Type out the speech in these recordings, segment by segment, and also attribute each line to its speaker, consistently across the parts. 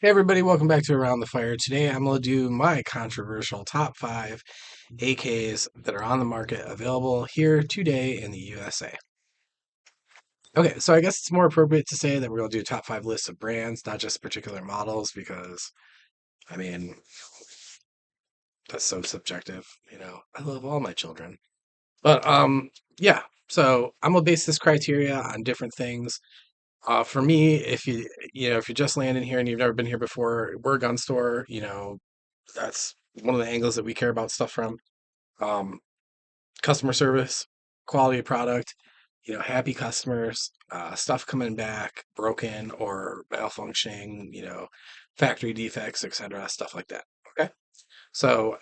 Speaker 1: Hey everybody, welcome back to Around the Fire. Today I'm going to do my controversial top 5 AKs that are on the market available here today in the USA. Okay, so I guess it's more appropriate to say that we're going to do top 5 lists of brands, not just particular models, because, I mean, that's so subjective. I love all my children. But, yeah, so I'm going to base this criteria on different things. For me, if you're just landing here and you've never been here before, we're a gun store, that's one of the angles that we care about stuff from. Um, Customer service, quality of product, happy customers, stuff coming back broken or malfunctioning, factory defects, etc., stuff like that. Okay. So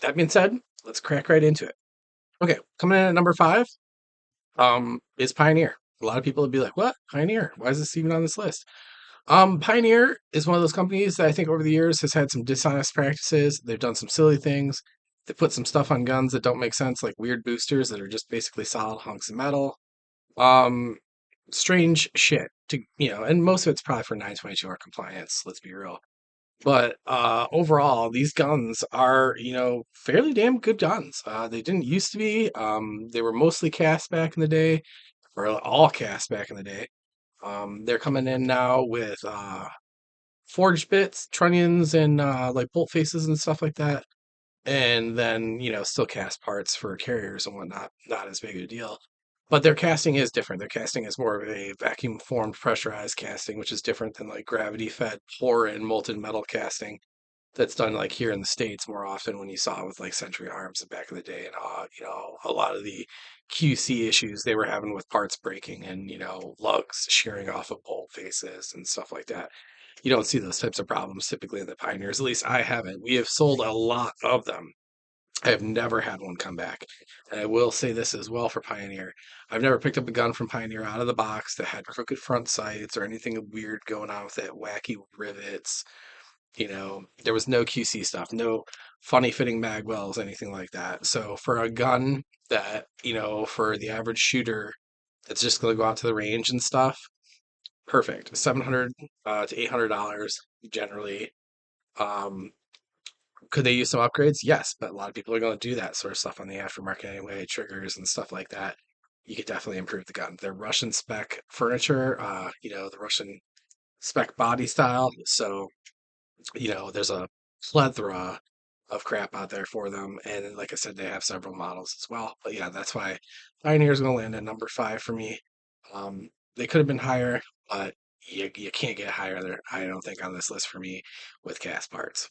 Speaker 1: that being said, let's crack right into it. Okay, coming in at number 5, is Pioneer. A lot of people would be like, "What? Pioneer? Why is this even on this list?" Pioneer is one of those companies that I think over the years has had some dishonest practices. They've done some silly things. They put some stuff on guns that don't make sense, like weird boosters that are just basically solid hunks of metal. Um, Strange shit and most of it's probably for 922R compliance, let's be real. But overall, these guns are, fairly damn good guns. They didn't used to be. They were mostly cast back in the day, or all cast back in the day. They're coming in now with forged bits, trunnions, and like bolt faces and stuff like that. And then, still cast parts for carriers and whatnot. Not as big a deal. But their casting is different. Their casting is more of a vacuum formed pressurized casting, which is different than like gravity fed pour in molten metal casting that's done like here in the States more often when you saw it with like Century Arms back in the day and a lot of the QC issues they were having with parts breaking and lugs shearing off of bolt faces and stuff like that. You don't see those types of problems typically in the Pioneers. At least I haven't. We have sold a lot of them. I have never had one come back. And I will say this as well for Pioneer. I've never picked up a gun from Pioneer out of the box that had crooked front sights or anything weird going on with it, wacky rivets. There was no QC stuff, no funny fitting mag wells, anything like that. So for a gun that, for the average shooter that's just going to go out to the range and stuff, perfect. 700 to $800 generally. Um, could they use some upgrades? Yes, but a lot of people are going to do that sort of stuff on the aftermarket anyway, triggers and stuff like that. You could definitely improve the gun. They're Russian spec furniture, the Russian spec body style. So there's a plethora of crap out there for them. And like I said, they have several models as well. But yeah, that's why Pioneer's going to land at number 5 for me. They could have been higher, but you can't get higher there, I don't think, on this list for me with cast parts.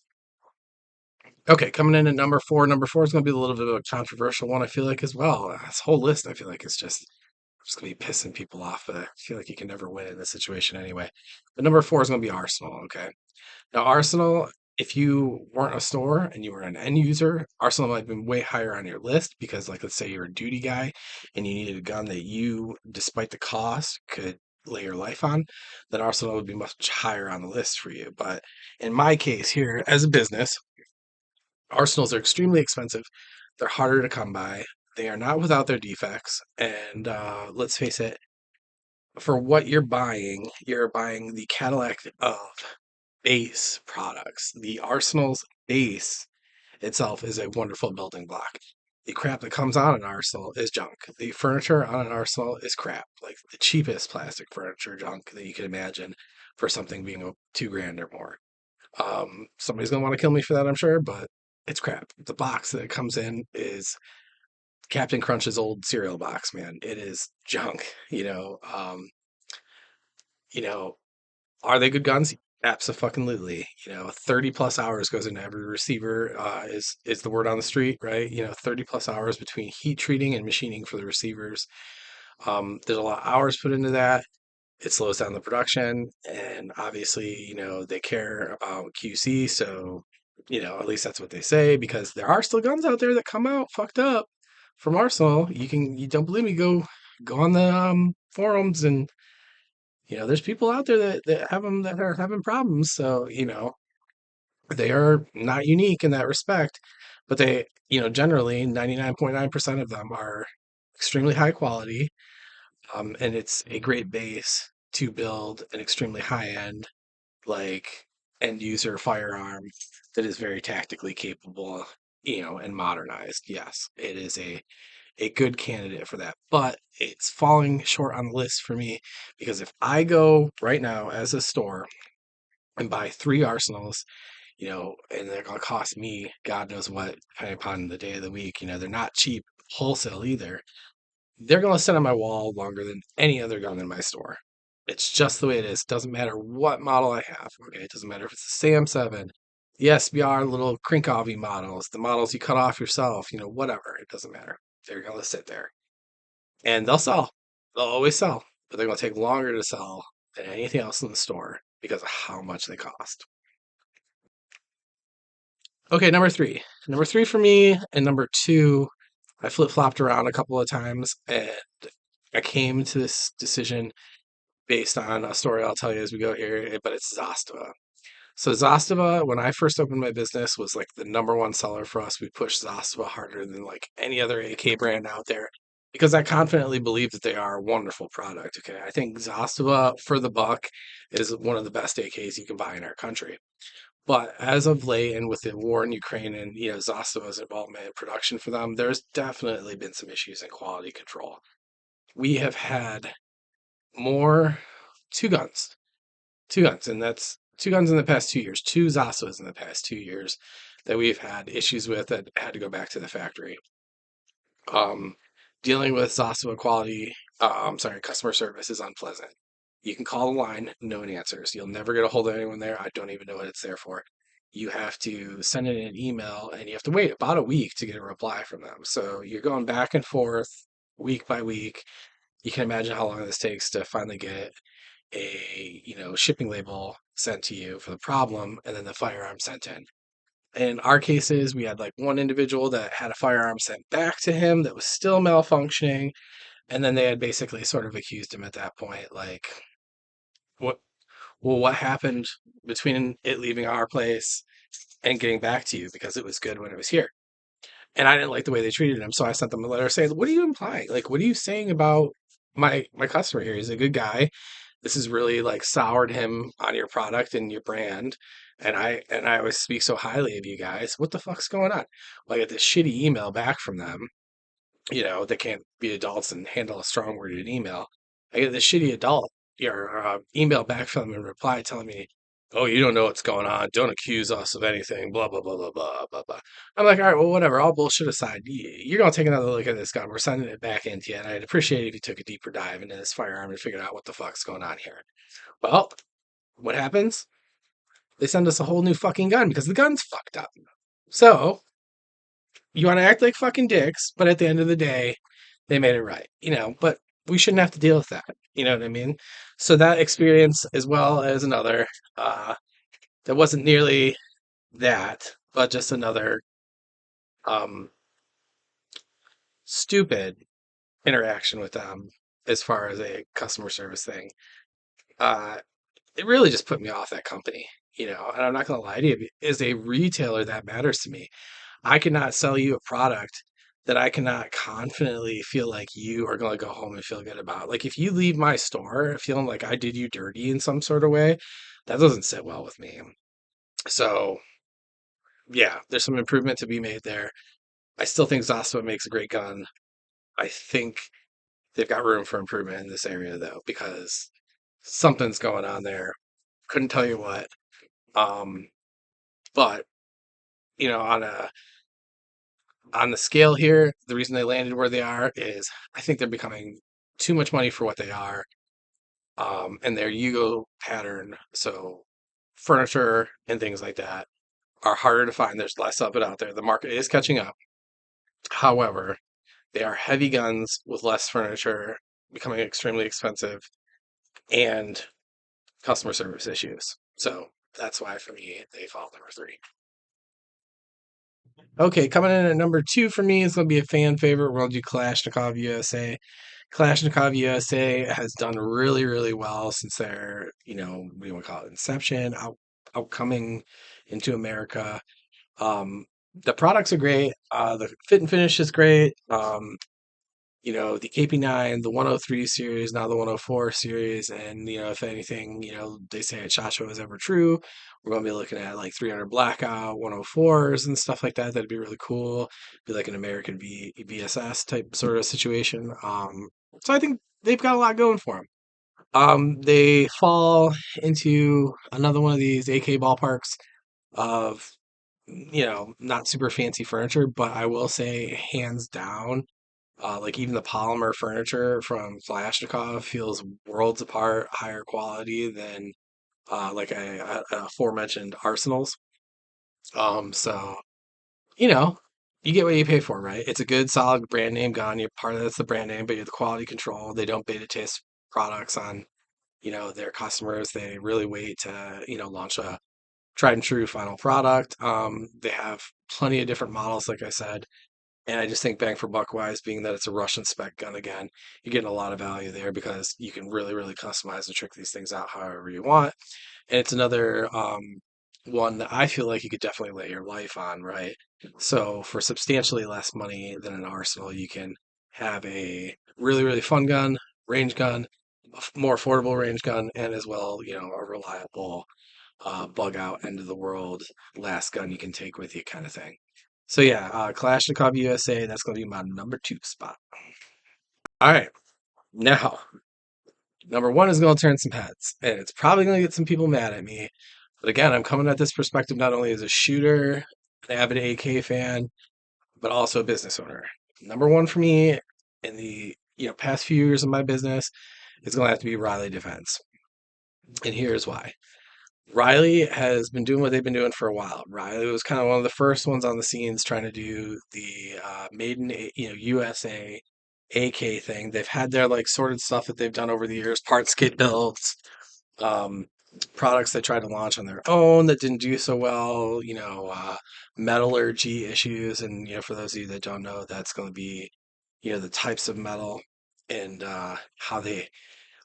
Speaker 1: Okay, coming in at number 4. Number 4 is going to be a little bit of a controversial one, I feel like, as well. This whole list, I feel like, is just going to be pissing people off, but I feel like you can never win in this situation anyway. But number 4 is going to be Arsenal, okay? Now, Arsenal, if you weren't a store and you were an end user, Arsenal might have been way higher on your list because, like, let's say you're a duty guy and you needed a gun that you, despite the cost, could lay your life on, then Arsenal would be much higher on the list for you. But in my case here, as a business, Arsenals are extremely expensive. They're harder to come by. They are not without their defects. And let's face it, for what you're buying the Cadillac of base products. The Arsenal's base itself is a wonderful building block. The crap that comes on an Arsenal is junk. The furniture on an Arsenal is crap, like the cheapest plastic furniture junk that you can imagine for something being 2 grand or more. Somebody's gonna want to kill me for that, I'm sure, but it's crap. The box that it comes in is Captain Crunch's old cereal box, man. It is junk. You know, Are they good guns? Absolutely. 30 plus hours goes into every receiver, is the word on the street, right? 30 plus hours between heat treating and machining for the receivers. There's a lot of hours put into that. It slows down the production, and obviously, they care about QC, so at least that's what they say, because there are still guns out there that come out fucked up from Arsenal. You don't believe me, go on the forums and there's people out there that have them that are having problems. So, they are not unique in that respect, but they, generally 99.9% of them are extremely high quality. And it's a great base to build an extremely high end, like end user firearm that is very tactically capable, and modernized. Yes, it is a good candidate for that, but it's falling short on the list for me because if I go right now as a store and buy three arsenals, and they're going to cost me God knows what, depending upon the day of the week, they're not cheap wholesale either. They're going to sit on my wall longer than any other gun in my store. It's just the way it is. Doesn't matter what model I have. Okay, it doesn't matter if it's a Sam 7, the SBR little Krinkov models, the models you cut off yourself, whatever. It doesn't matter. They're going to sit there and they'll sell. They'll always sell, but they're going to take longer to sell than anything else in the store because of how much they cost. Okay, number three. Number three for me, and number two, I flip flopped around a couple of times, and I came to this decision based on a story I'll tell you as we go here, but it's Zastava. So Zastava, when I first opened my business, was like the number one seller for us. We pushed Zastava harder than like any other AK brand out there because I confidently believe that they are a wonderful product. Okay, I think Zastava for the buck is one of the best AKs you can buy in our country. But as of late, and with the war in Ukraine and Zastava's involvement in production for them, there's definitely been some issues in quality control. We have had more two guns, two guns, and that's two guns in the past 2 years, two Zastavas in the past 2 years that we've had issues with that had to go back to the factory. Um, Dealing with Zastava quality, sorry, customer service is unpleasant. You can call the line, no one answers. You'll never get a hold of anyone there. I don't even know what it's there for. You have to send in an email and you have to wait about a week to get a reply from them. So you're going back and forth week by week. You can imagine how long this takes to finally get a shipping label sent to you for the problem and then the firearm sent in. In our cases, we had like one individual that had a firearm sent back to him that was still malfunctioning, and then they had basically sort of accused him at that point, like, what? Well, what happened between it leaving our place and getting back to you because it was good when it was here? And I didn't like the way they treated him, so I sent them a letter saying, "What are you implying? Like, what are you saying about my customer here? He's a good guy. This has really like soured him on your product and your brand. And I always speak so highly of you guys. What the fuck's going on?" Well, I get this shitty email back from them. They can't be adults and handle a strong worded email. I get this shitty adult email back from them in reply telling me, "Oh, you don't know what's going on. Don't accuse us of anything. Blah blah blah blah blah blah blah." I'm like, all right, well, whatever. All bullshit aside, you're gonna take another look at this gun. We're sending it back into you, and I'd appreciate it if you took a deeper dive into this firearm and figured out what the fuck's going on here. Well, what happens? They send us a whole new fucking gun because the gun's fucked up. So you want to act like fucking dicks, but at the end of the day, they made it right, But we shouldn't have to deal with that. You know what I mean? So that experience, as well as another, that wasn't nearly that, but just another um, stupid interaction with them as far as a customer service thing. Uh, it really just put me off that company. And I'm not going to lie to you. As a retailer, that matters to me. I cannot sell you a product that I cannot confidently feel like you are going to go home and feel good about. Like if you leave my store feeling like I did you dirty in some sort of way, that doesn't sit well with me. So yeah, there's some improvement to be made there. I still think Zastava makes a great gun. I think they've got room for improvement in this area though, because something's going on there. Couldn't tell you what. Um, but on the scale here, the reason they landed where they are is I think they're becoming too much money for what they are, and their Yugo pattern. So furniture and things like that are harder to find. There's less of it out there. The market is catching up. However, they are heavy guns with less furniture, becoming extremely expensive, and customer service issues. So that's why for me they fall number three. Okay, coming in at number two for me is going to be a fan favorite. We're going to do Kalashnikov USA. Kalashnikov USA has done really, really well since their, we want to call it inception, outcoming into America. The products are great. The fit and finish is great. the KP9, the 103 series, now the 104 series, and if anything, they say at SHOT Show is ever true, we're gonna be looking at like 300 blackout 104s and stuff like that. That'd be really cool. Be like an American VSS type sort of situation. So I think they've got a lot going for them. They fall into another one of these AK ballparks of not super fancy furniture, but I will say hands down, like even the polymer furniture from Kalashnikov feels worlds apart, higher quality than like aforementioned Arsenals. So you know, you get what you pay for, right? It's a good, solid brand name gun. You're part of that's the brand name, but you're the quality control. They don't beta test products on their customers. They really wait to launch a tried and true final product. They have plenty of different models, like I said. And I just think bang for buck wise, being that it's a Russian spec gun again, you're getting a lot of value there because you can really, really customize and trick these things out however you want. And it's another one that I feel like you could definitely lay your life on, right? So for substantially less money than an Arsenal, you can have a really, really fun gun, range gun, more affordable range gun, and as well, a reliable bug out end of the world last gun you can take with you kind of thing. So yeah, Kalashnikov USA, that's going to be my number two spot. All right, now number one is going to turn some heads, and it's probably going to get some people mad at me. But again, I'm coming at this perspective not only as a shooter, an avid AK fan, but also a business owner. Number one for me in the past few years of my business is going to have to be Riley Defense, and here's why. Riley has been doing what they've been doing for a while. Riley was kind of one of the first ones on the scenes trying to do the made in USA AK thing. They've had their like sorted stuff that they've done over the years, parts kit builds, um, products they tried to launch on their own that didn't do so well. Metallurgy issues, and for those of you that don't know, that's going to be the types of metal and how they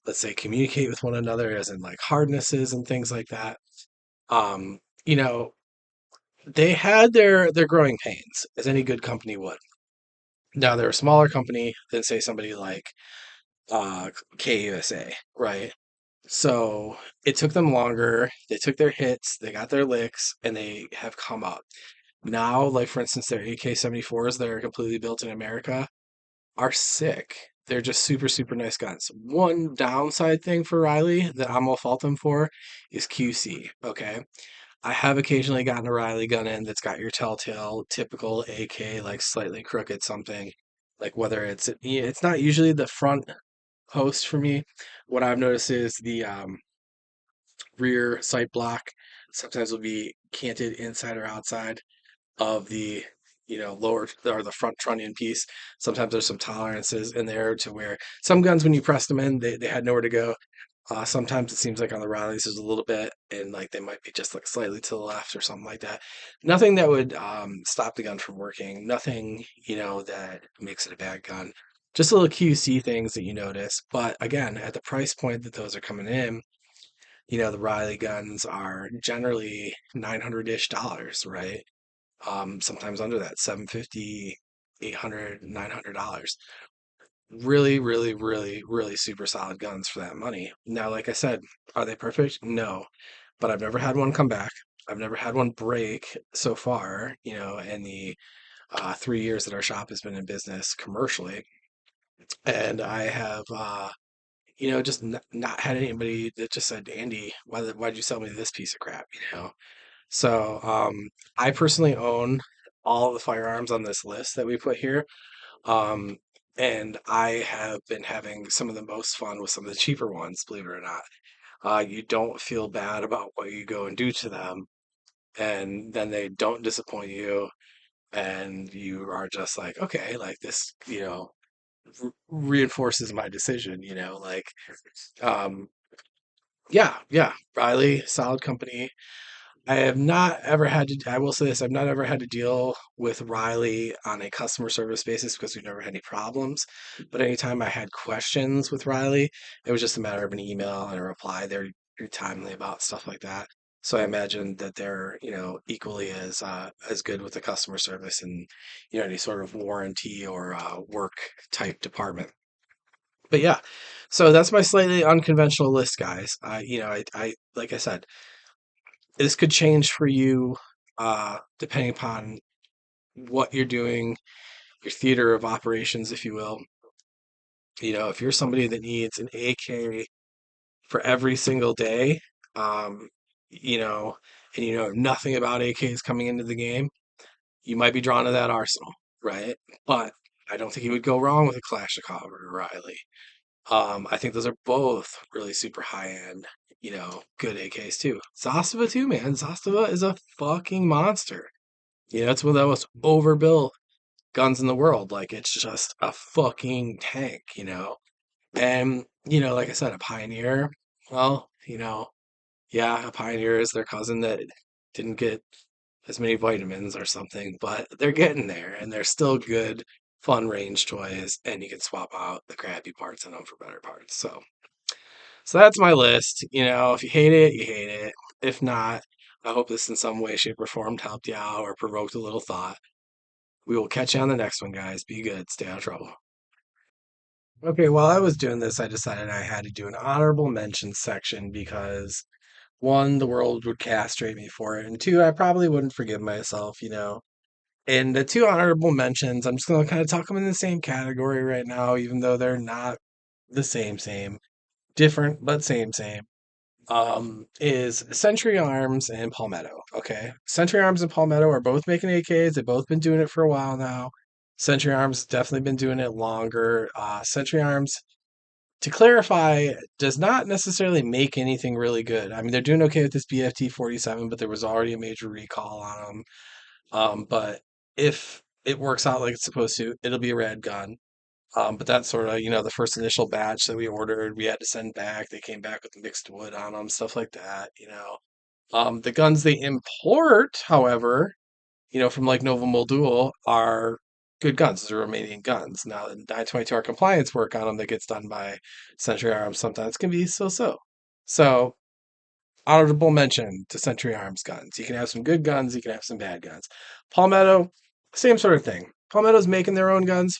Speaker 1: let's say communicate with one another as in like hardnesses and things like that. um you know they had their growing pains as any good company would. Now they're a smaller company than say somebody like KUSA, right? So it took them longer. They took their hits, they got their licks, and they have come up now. Like for instance, their AK-74s that are completely built in America are sick. They're just super, super nice guns. One downside thing for Riley that I'm gonna fault them for is QC. Okay. I have occasionally gotten a Riley gun in that's got your telltale typical AK, like slightly crooked something. Like whether it's not usually the front post for me. What I've noticed is the rear sight block sometimes will be canted inside or outside of the lower or the front trunnion piece. Sometimes there's some tolerances in there to where some guns when you press them in they had nowhere to go. Sometimes it seems like on the rallies there's a little bit and like they might be just like slightly to the left or something like that. Nothing that would stop the gun from working. Nothing that makes it a bad gun. Just little QC things that you notice. But again, at the price point that those are coming in, the Riley guns are generally 900-ish dollars, right? Sometimes under that, 750, 800, $900. Really, really, really, really super solid guns for that money. Now, like I said, are they perfect? No, but I've never had one come back. I've never had one break so far, in the 3 years that our shop has been in business commercially. And I have, just not had anybody that just said, Andy, why'd you sell me this piece of crap, So, I personally own all of the firearms on this list that we put here. Um, and I have been having some of the most fun with some of the cheaper ones, believe it or not. You don't feel bad about what you go and do to them, and then they don't disappoint you, and you are just like, okay, like this, reinforces my decision, um, yeah, yeah, Riley, solid company. I have not ever had to, I will say this, I've not ever had to deal with Riley on a customer service basis because we've never had any problems. But anytime I had questions with Riley, it was just a matter of an email and a reply. They're timely about stuff like that. So I imagine that they're, equally as good with the customer service and, any sort of warranty or work type department. But yeah, so that's my slightly unconventional list, guys. I like I said, this could change for you depending upon what you're doing, your theater of operations, if you will. If you're somebody that needs an AK for every single day, um, you know, and you know nothing about AKs coming into the game, you might be drawn to that arsenal, right? But I don't think you would go wrong with a Kalashnikov or a Riley. I think those are both really super high end, good AKs too. Zastava too, man. Zastava is a fucking monster. It's one of the most overbuilt guns in the world. Like it's just a fucking tank. And, like I said, a Pioneer, well, yeah, a Pioneer is their cousin that didn't get as many vitamins or something, but they're getting there and they're still good, fun range toys, and you can swap out the crappy parts in them for better parts. So that's my list. If you hate it, you hate it. If not, I hope this in some way, shape, or form helped you out or provoked a little thought. We will catch you on the next one, guys. Be good. Stay out of trouble. Okay, while I was doing this, I decided I had to do an honorable mention section because one, the world would castrate me for it, and two, I probably wouldn't forgive myself. And the two honorable mentions, I'm just going to kind of tuck them in the same category right now, even though they're not the same. Different, but same. Is Century Arms and Palmetto. Okay. Century Arms and Palmetto are both making AKs. They've both been doing it for a while now. Century Arms definitely been doing it longer. Century Arms, to clarify, does not necessarily make anything really good. I mean, they're doing okay with this BFT 47, but there was already a major recall on them. But if it works out like it's supposed to, it'll be a rad gun. But that's sort of, the first initial batch that we ordered, we had to send back. They came back with mixed wood on them, stuff like that. The guns they import, however, from like Nova Moldul are good guns. Those are Romanian guns. Now, the 922R compliance work on them that gets done by Century Arms sometimes can be so-so. So, honorable mention to Century Arms guns. You can have some good guns, you can have some bad guns. Palmetto, same sort of thing. Palmetto's making their own guns,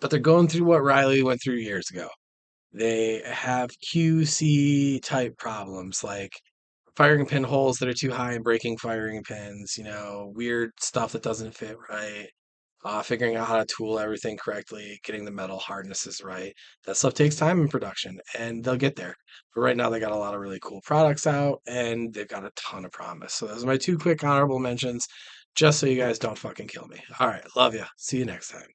Speaker 1: but they're going through what Riley went through years ago. They have QC type problems like firing pin holes that are too high and breaking firing pins, weird stuff that doesn't fit right, figuring out how to tool everything correctly, getting the metal hardnesses right. That stuff takes time in production and they'll get there. But right now they got a lot of really cool products out and they've got a ton of promise. So those are my two quick honorable mentions, just so you guys don't fucking kill me. All right, love you. See you next time.